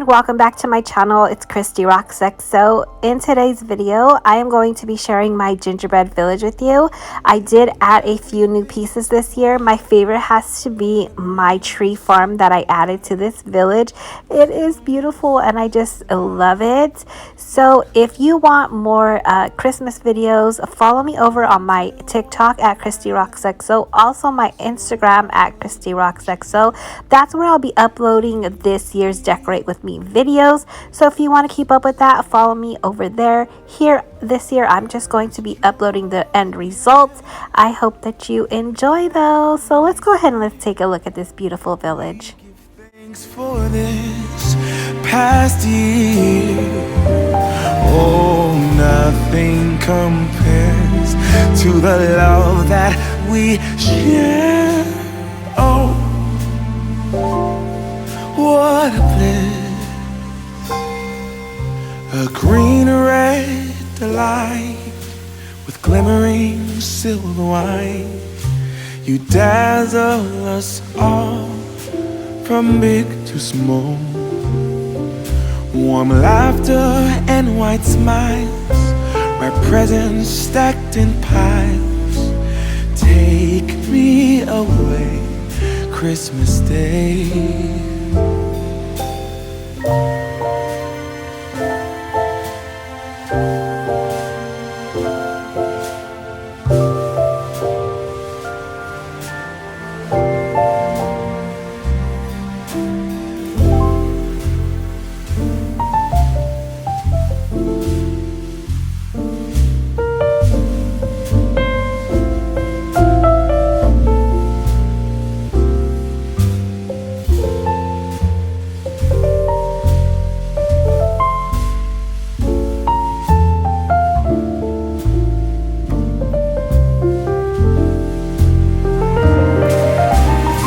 welcome back to my channel. It's ChristyRocksXO. In today's video, I am going to be sharing my gingerbread village with you. I did add a few new pieces this year. My favorite has to be my tree farm that I added to this village. It is beautiful and I just love it. So if you want more Christmas videos, follow me over on my TikTok at ChristyRocksXO, also my Instagram at ChristyRocksXO. That's where I'll be uploading this year's Decorate With Me videos. So if you want to keep up with that, follow me over there. Here this year, I'm just going to be uploading the end results. I hope that you enjoy those. So let's go ahead and let's take a look at this beautiful village. Thanks for this past year. Oh, nothing compares to the love that we share. Oh, what a bliss. A green red delight with glimmering silver wine. You dazzle us all from big to small. Warm laughter and white smiles, my presents stacked in piles. Take me away, Christmas Day.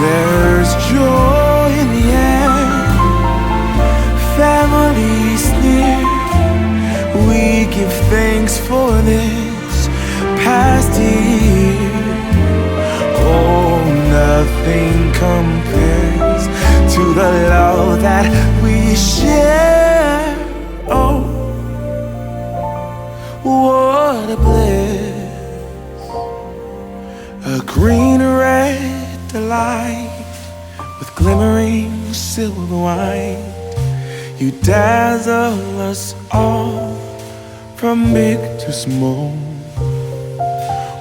There's joy in the air, family's near. We give thanks for this past year. Oh, nothing compares to the love that we share. Oh, what a bliss. A green red delight with glimmering silver wine. You dazzle us all from big to small.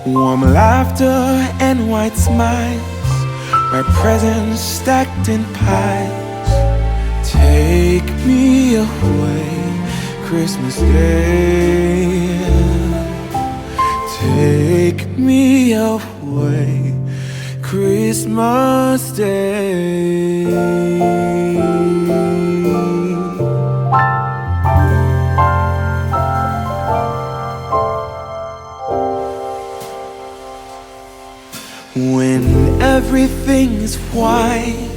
Warm laughter and white smiles, my presents stacked in piles. Take me away, Christmas Day. Take me away, Christmas Day. When everything is white,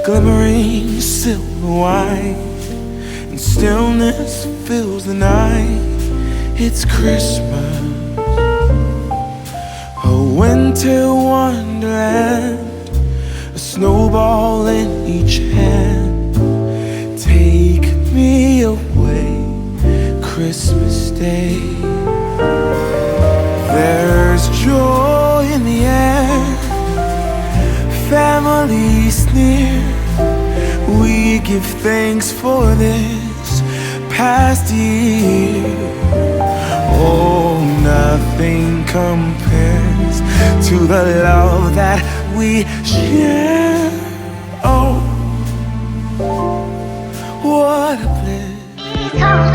glimmering silver white, and stillness fills the night, it's Christmas. A winter wonderland, a snowball in each hand. Take me away, Christmas Day. There's joy in the air, family's near. We give thanks for this past year. Oh, nothing compares to the love that we share. Oh, what a bliss.